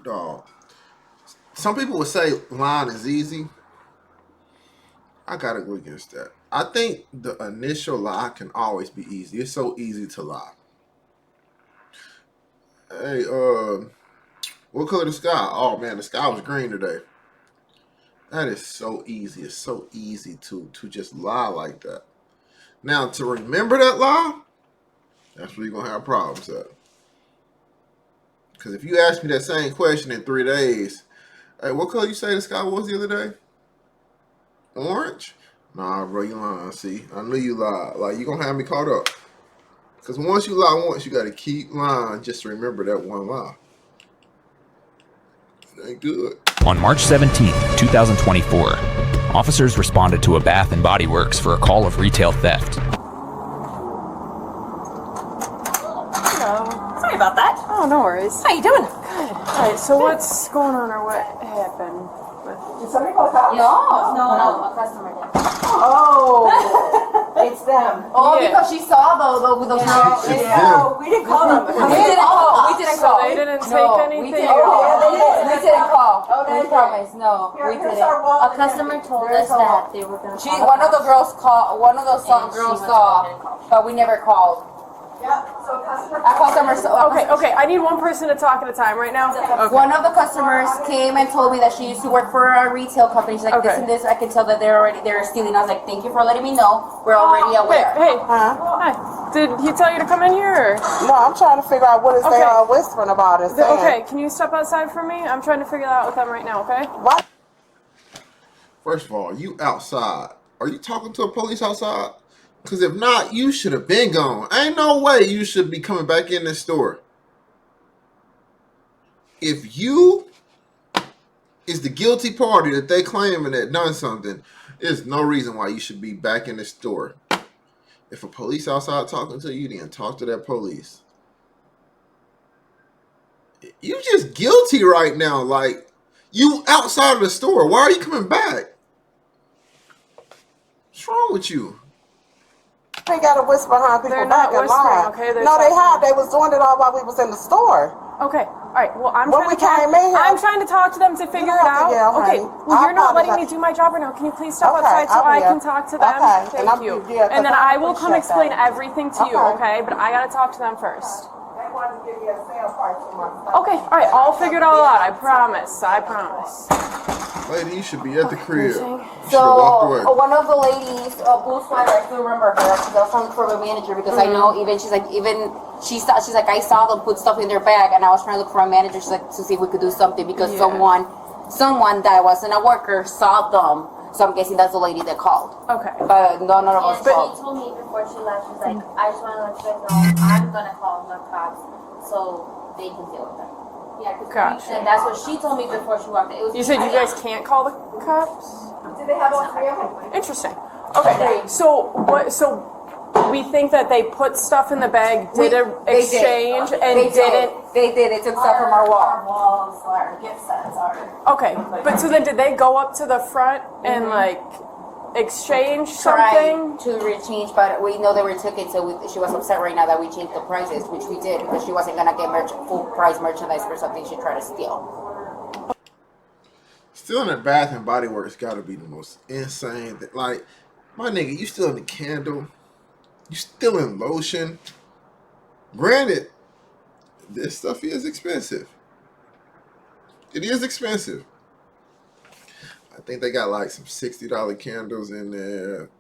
dog. Some people would say lying is easy. I gotta go against that. I think the initial lie can always be easy. It's so easy to lie. Hey, what color the sky? Oh man, the sky was green today. That is so easy. It's so easy to just lie like that. Now to remember that lie, that's where you're gonna have problems at. Because if you ask me that same question in 3 days, hey, what color you say the sky was the other day? Orange? Nah, bro, you lying. See, I knew you lied. Like, you gonna have me caught up. Because once you lie once, you gotta keep lying just to remember that one lie. It ain't good. On March 17th, 2024, officers responded to a Bath & Body Works for a call of retail theft. Hello. Sorry about that. Oh, no worries. How you doing? Good. All right, so what's going on or what happened? Did somebody call cops? No, a customer did. Oh, it's them. Oh, Yeah. because she saw those No, we didn't call them. We didn't call. We didn't call. So they didn't take anything? We didn't call. they We did. promise. No, we Here's didn't. our wallet. A customer told us that they were gonna. One of the girls called. One of those girls saw, but we never called. Yeah. So a customer. Okay, I need one person to talk at a time right now. Okay. One of the customers came and told me that she used to work for a retail company. She's like, this and this. I can tell that they're stealing. I was like, thank you for letting me know. We're already aware. Hey, hi. Did he tell you to come in here? Or? No, I'm trying to figure out what is they all whispering about us. Okay, can you step outside for me? I'm trying to figure that out with them right now, okay? What? First of all, you outside. Are you talking to a police outside? Because if not, you should have been gone. Ain't no way you should be coming back in this store. If you is the guilty party that they claiming that done something, there's no reason why you should be back in the store. If a police outside talking to you, then talk to that police. You just guilty right now. Like, you outside of the store. Why are you coming back? What's wrong with you? They got to whisper behind people They're back not and lie. whispering, okay? No, they have. They was doing it all while we was in the store. Okay, all right. Well, I'm When trying we to talk. came in here- I'm trying to talk to them to figure it out. Yeah, Okay. honey. Well, you're not letting me apologize. do my job right now. Can you please step Okay, outside so I I will. can talk to them? Okay, Thank and you. yeah, 'cause And then I I will come appreciate explain that. everything to you, okay? But I gotta talk to them first. They wanted to give me a sale price for my stuff. Okay, all right. I'll figure it all out. I promise. I promise. Lady, you should be at the crib. You should have So walked away. one of the ladies, Blue Sweater, I still remember her. Because I was trying to look for my manager because I know she's like I saw them put stuff in their bag and I was trying to look for my manager. She's like to see if we could do something because someone that wasn't a worker saw them. So I'm guessing that's the lady that called. Okay. But none of us But called. she told me before she left, she's like, I just want to let you guys know I'm gonna call the cops so they can deal with them. Yeah, Gotcha. and that's what she told me before she walked in. It was You said you guys can't call the cops? Did they have all three of them? Interesting. Okay. So what? So we think that they put stuff in the bag, did an They did. exchange, and They didn't. They did. They took stuff from our wall. Our walls, our gift sets, our. Okay, but so then did they go up to the front and like exchange something? Tried to change, but we know they were taken, so she was upset right now that we changed the prices, which we did because she wasn't gonna get full price merchandise for something she tried to steal. Stealing at Bath and Body Works got to be the most insane thing. Like, my nigga, you stealing the candle, you stealing lotion. Granted, this stuff is expensive. It is expensive. I think they got like some $60 candles in there.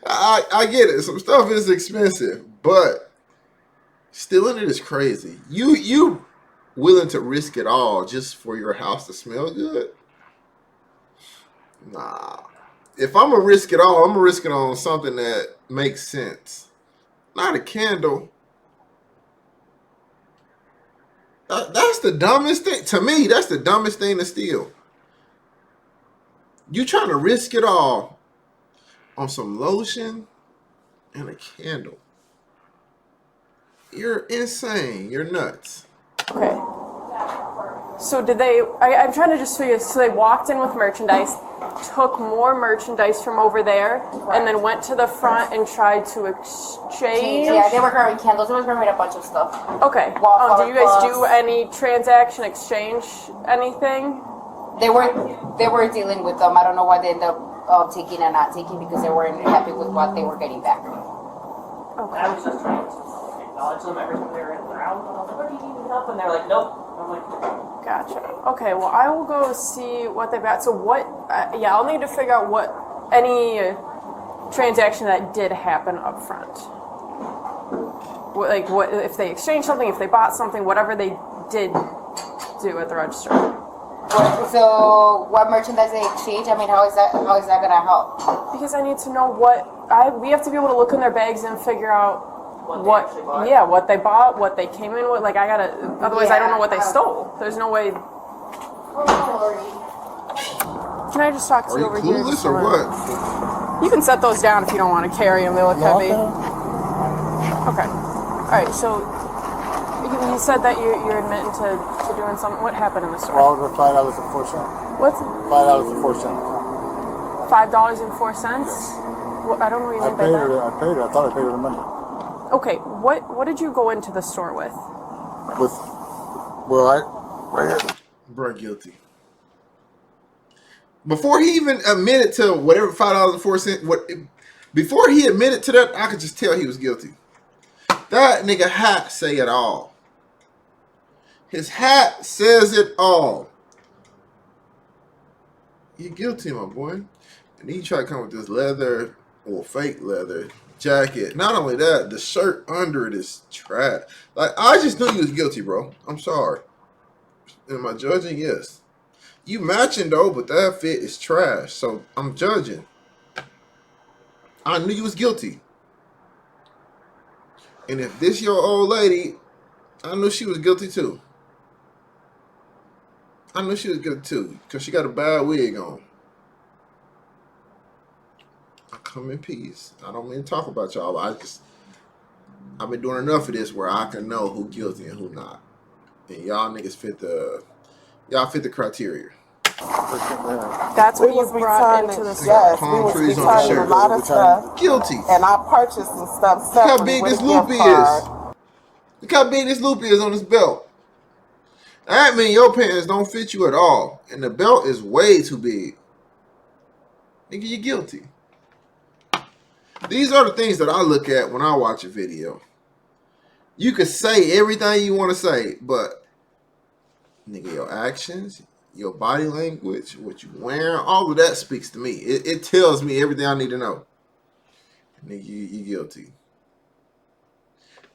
I get it. Some stuff is expensive, but stealing it is crazy. You willing to risk it all just for your house to smell good? Nah. If I'm gonna risk it all, I'm gonna risk it on something that makes sense. Not a candle. That's the dumbest thing. To me, that's the dumbest thing to steal. You trying to risk it all on some lotion and a candle. You're insane. You're nuts. Okay. So did they? I'm trying to just figure. So they walked in with merchandise, took more merchandise from over there, and then went to the front and tried to exchange. Yeah, they were grabbing candles. They were grabbing a bunch of stuff. Okay. Wallflower Do you guys do clubs. any transaction exchange anything? They were dealing with them. I don't know why they ended up taking and not taking because they weren't happy with what they were getting back. I was just trying to acknowledge them every time they were in the round. And I was like, "What do you need help?" And they're like, "Nope." I'm like, Gotcha. Okay, well, I will go see what they've got. So what, yeah, I'll need to figure out what, any transaction that did happen up front. What, if they exchanged something, if they bought something, whatever they did do at the register. So, what merchandise they exchange? I mean, how is that gonna help? Because I need to know we have to be able to look in their bags and figure out what they bought, what they came in with. Like, otherwise I don't know what they stole. There's no way. Can I just talk to Are you you over here? clueless or what? You can set those down if you don't want to carry them. They look heavy. Okay. All right. So you said that you're admitting to doing something. What happened in the store? Well, it was $5.04. What's $5.04. $5.04? What, I don't know what you mean by that. I paid it. I thought I paid it in money. Okay. What did you go into the store with? Right here. Bro, guilty. Before he even admitted to whatever $5.04, before he admitted to that, I could just tell he was guilty. That nigga hat say it all. His hat says it all. You're guilty, my boy. And then you try to come with this leather or fake leather jacket. Not only that, the shirt under it is trash. Like, I just knew you was guilty, bro. I'm sorry. Am I judging? Yes. You matching though, but that fit is trash. So I'm judging. I knew you was guilty. And if this your old lady, I knew she was guilty too. I knew she was guilty too, because she got a bad wig on. I come in peace. I don't mean to talk about y'all. I've been doing enough of this where I can know who guilty and who not. And y'all niggas fit the criteria. That's what We you was brought returning, into the store. yes, Palm we was trees on the returning a shirt. lot of stuff, Guilty. and I purchased some stuff Look how separately big with this a loop gift card. is. Look how big this loop is on this belt. That means your pants don't fit you at all. And the belt is way too big. Nigga, you're guilty. These are the things that I look at when I watch a video. You can say everything you want to say, but nigga, your actions, your body language, what you wearing, all of that speaks to me. It tells me everything I need to know. Nigga, you guilty.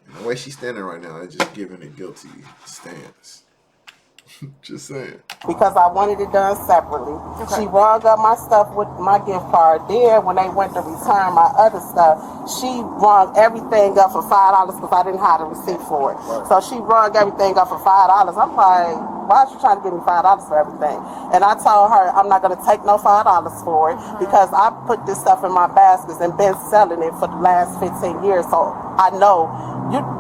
And the way she's standing right now is just giving a guilty stance. Just saying. Because I wanted it done separately. She rung up my stuff with my gift card. Then when they went to return my other stuff, she rung everything up for $5 because I didn't have the receipt for it. So she rung everything up for $5. I'm like, why is she trying to give me $5 for everything? And I told her I'm not going to take no $5 for it because I put this stuff in my baskets and been selling it for the last 15 years. So I know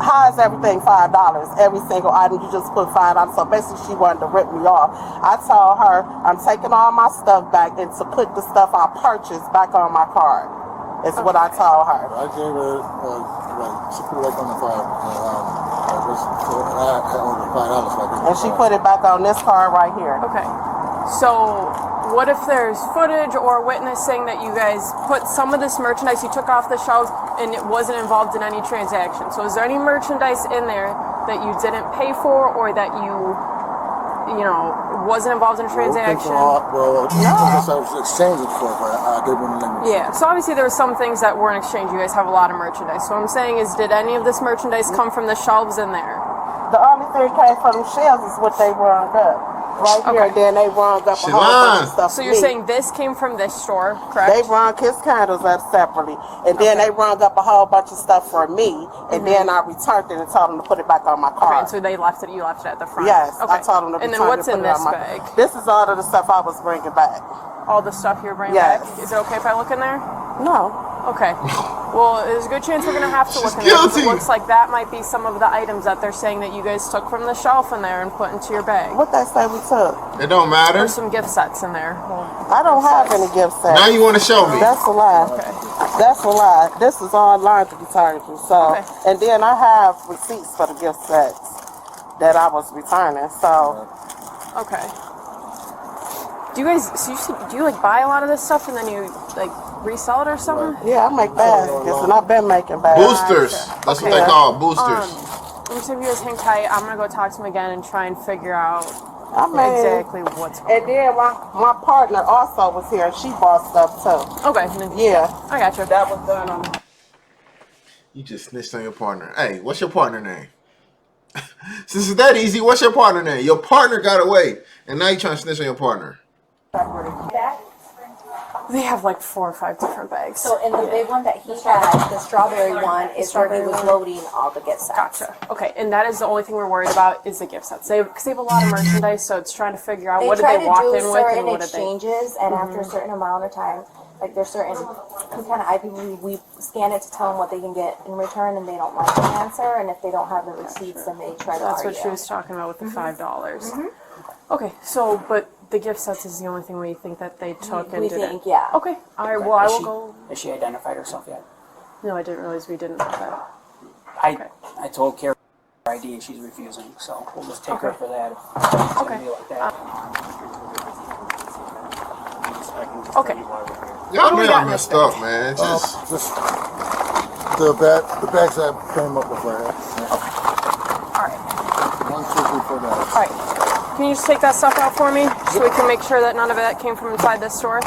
how is everything $5? Every single item you just put $5. So basically she wanted to rip me off. I told her I'm taking all my stuff back and to put the stuff I purchased back on my card. It's what I told her. I gave her, she put it back on the card. I ordered $5 And she put it back on this card right here. Okay. So what if there's footage or witnessing that you guys put some of this merchandise you took off the shelves and it wasn't involved in any transaction? So is there any merchandise in there that you didn't pay for or that you wasn't involved in a transaction? Well, I was exchanging for it, but I didn't want to let me. Yeah, so obviously there were some things that weren't exchanged. You guys have a lot of merchandise. So what I'm saying is, did any of this merchandise come from the shelves in there? The only thing came from the shelves is what they rung up. Right here, and then they rung up a whole bunch of stuff. So you're saying this came from this store, correct? They rung his candles up separately, and then they rung up a whole bunch of stuff for me, and then I returned it and told them to put it back on my Okay, card. and so they left it. You left it at the front. Yes, Okay. I told them to And return then what's it, in put it this on my bag? This is all of the stuff I was bringing back. All the stuff you're bringing Yes. back. Is it okay if I look in there? No. Okay. Well, there's a good chance we're going to have to look She's in there, 'cause guilty. it looks like that might be some of the items that they're saying that you guys took from the shelf in there and put into your bag. What they say we took? It don't matter. There's some gift sets in there. Well, I don't have any gift sets. Now you want to show me. That's a lie. That's a lie. This is all laundry detergent. So, and then I have receipts for the gift sets that I was returning. So, okay. Do you guys? Do you like buy a lot of this stuff and then you like resell it or something? yeah, I make baskets, and I've been making baskets. Boosters. That's what they call boosters. Let me see if you guys hang tight. I'm gonna go talk to him again and try and figure out I mean, exactly what's going on. and then my partner also was here, and she bought stuff too. Okay. Yeah, I got you. that was done on. You just snitched on your partner. Hey, what's your partner name? Since it's that easy, what's your partner name? Your partner got away, and now you're trying to snitch on your partner. They have like 4 or 5 different bags. So in the big one that he had, the strawberry one, is where he was loading all the gift sets. Gotcha. Okay, and that is the only thing we're worried about is the gift sets. Because they have a lot of merchandise, so it's trying to figure out what did they walk in with and what did they. Exchanges, and after a certain amount of time, like there's certain kind of IP, we scan it to tell them what they can get in return, and they don't like the answer, and if they don't have the receipts, then they try to That's argue. what she was talking about with the $5. Okay, so but the gift sets is the only thing we think that they took and We did think, it. yeah. Okay. All right. Well, I will go. Has she identified herself yet? No, I didn't realize we didn't have that. I told Kara her ID and she's refusing, so we'll just take her for that. Okay. Like that. Okay. Y'all do we know got I in messed this up, man. Just Just the bags I came up with right here. All right. 1, 2, 3, 4 bags. All right. Can you just take that stuff out for me so we can make sure that none of that came from inside this store?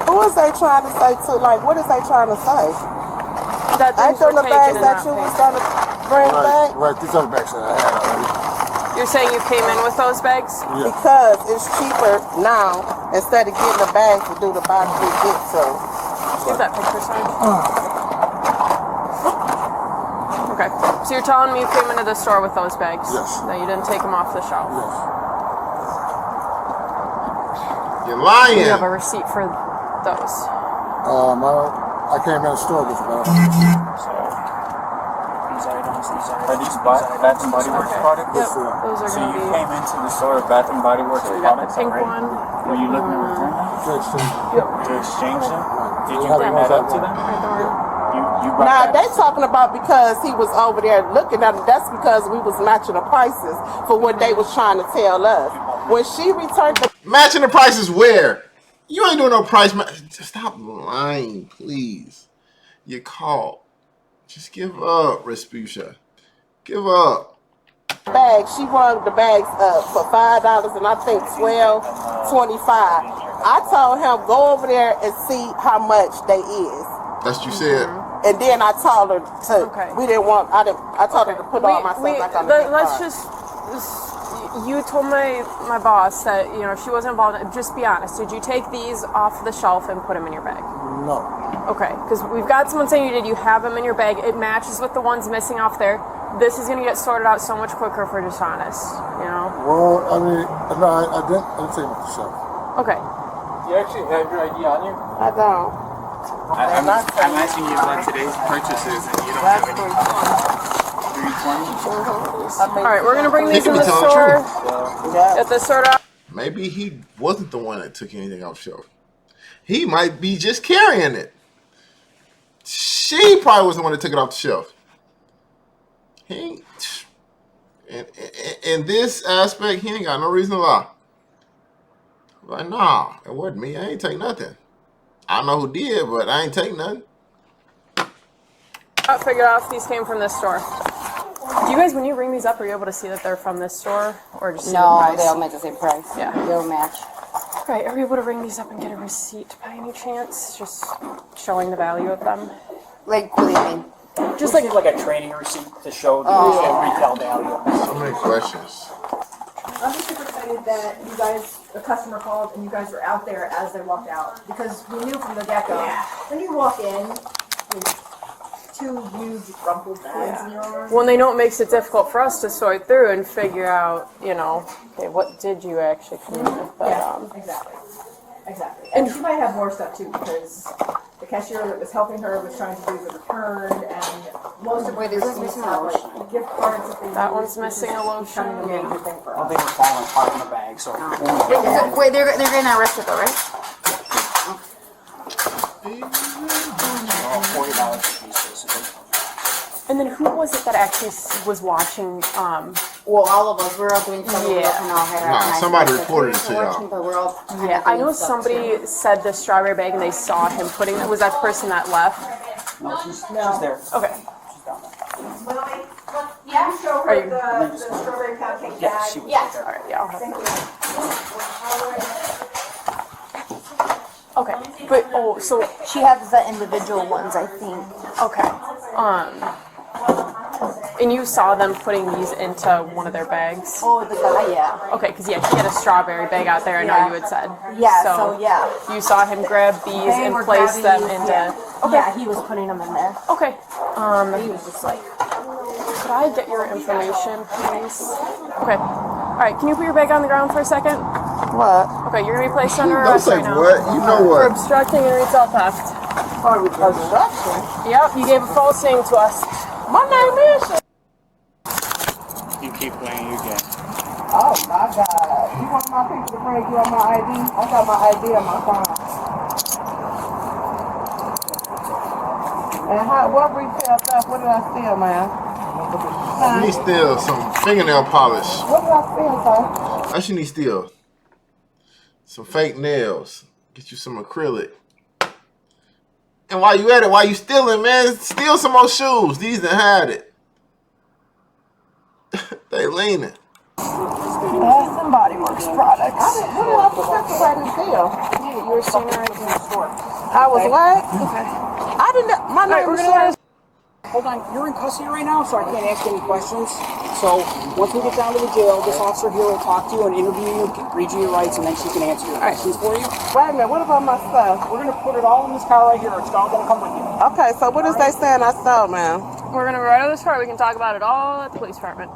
Who is they trying to say to? Like, what is they trying to say? That Ain't things them were the taken bags and that not you paid. was gonna bring back? Right, these are the bags that I had already. You're saying you came in with those bags? Yeah. Because it's cheaper now instead of getting the bags to do the buy 3 get some. Give that picture, Sarge. Okay. So you're telling me you came into the store with those bags? Yes. That you didn't take them off the shelf? Yes. you're lying. You have a receipt for those? I came in the store with about. So, these items, Are these Bath and Body Works products? Yep. Yes, sir. Those are So going you to be... came into the store with Bath and Body Works So we got the products pink already? one. Were you looking to return them? To exchange them? Did you bring that up to them? You brought Now that they talking about because he was over there looking at them. That's because we was matching the prices for what they was trying to tell us. When she returned the Matching the prices where? You ain't doing no price match. Stop lying, please. You caught. Just give up, Respucia. Give up. bags, she rung the bags up for $5 and I think $12.25. I told him go over there and see how much they is. That's what you said. And then I told her to. We didn't want. I told her to put all my stuff back on the gift Let's card. you told my boss that she wasn't involved. Just be honest. Did you take these off the shelf and put them in your bag? No. Okay, because we've got someone saying you did. You have them in your bag. It matches with the ones missing off there. This is going to get sorted out so much quicker if we're dishonest. Well, I mean, no, I didn't take them off the shelf. Okay. You actually have your ID on you? I don't. I'm asking you about today's purchases and you don't have any. 320? All right, we're going to bring He these could in be the telling store. the truth. Get this sorted out. Maybe he wasn't the one that took anything off the shelf. He might be just carrying it. She probably was the one that took it off the shelf. He ain't, in this aspect, he ain't got no reason to lie. Like, nah, it wasn't me. I ain't take nothing. I know who did, but I ain't take nothing. I figured out if these came from this store. Do you guys, when you ring these up, are you able to see that they're from this store, or just see the No, price? they all make the same price. Yeah. They'll match. Right, are you able to ring these up and get a receipt by any chance? Just showing the value of them. Like, what do you mean? Just like a training receipt to show the retail value. So many questions. I'm just super excited that you guys, a customer called and you guys were out there as they walked out, because we knew from the get-go, when you walk in with 2 huge rumpled bags in your arms. When they know it makes it difficult for us to sort through and figure out, okay, what did you actually come in with? But, exactly. Exactly. And she might have more stuff too, because the cashier that was helping her was trying to do the return, and most of the receipts have like gift cards that they That use, one's missing a lotion. kind of a major thing for Well, us. they were falling apart in the bag, so. Wait, they're getting arrested though, right? $40 a piece, basically. And then who was it that actually was watching? Well, all of us, we're all doing something. Yeah. Somebody reported it to y'all. But we're all Yeah, I know somebody said the strawberry bag and they saw him putting it. Was that person that left? No, she's there. Okay. She's down there. Melanie, yeah, show Are her you- the strawberry pound cake Yeah, bag. she was Yeah. there. All right, yeah, I'll have Thank that. Okay, but, oh, so, She has the individual ones, I think. okay. And you saw them putting these into one of their bags? Oh, the guy, yeah. Okay, because yeah, he had a strawberry bag out there, I know Yeah. you had said. Yeah, so yeah. You saw him grab these They and were place them grabbing into. these, yeah. Okay. Yeah, he was putting them in there. Okay. He was just like, Could I get your information, please? Okay. All right. Can you put your bag on the ground for a second? What? Okay, you're gonna be placed under Don't arrest say right now what. You know for what. obstructing and retail theft. Oh, obstruction? Yep, you gave a false name to us. My name is. You keep playing your game. Oh my God. You want my people to bring you on my ID? I got my ID on my phone. And what retail stuff? What did I steal, man? You need still some fingernail polish. What did I steal, sir? That's you need still. Some fake nails. Get you some acrylic. And while you at it, while you stealing, man, steal some more shoes. These done had it. They leaning. Bath and Body Works products. What did I participate in steal? You were seeing her in the store. I was what? Okay. I didn't. My name we're is. gonna Hold on, you're in custody right now, so I can't ask any questions. So once we get down to the jail, this officer here will talk to you and interview you, read you your rights, and then she can answer your questions for you. Wait a minute. What about my stuff? We're gonna put it all in this car right here. It's all gonna come with you. Okay, so what is they saying I stole, man? We're gonna write on this part. We can talk about it all at the police department.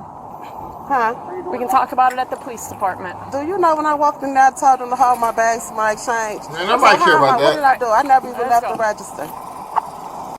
Huh? We can talk about it at the police department. Do you know when I walked in there, I told them to hold my bags to my exchange? Man, nobody care about What did that. I do? I never even Let's left go. the register.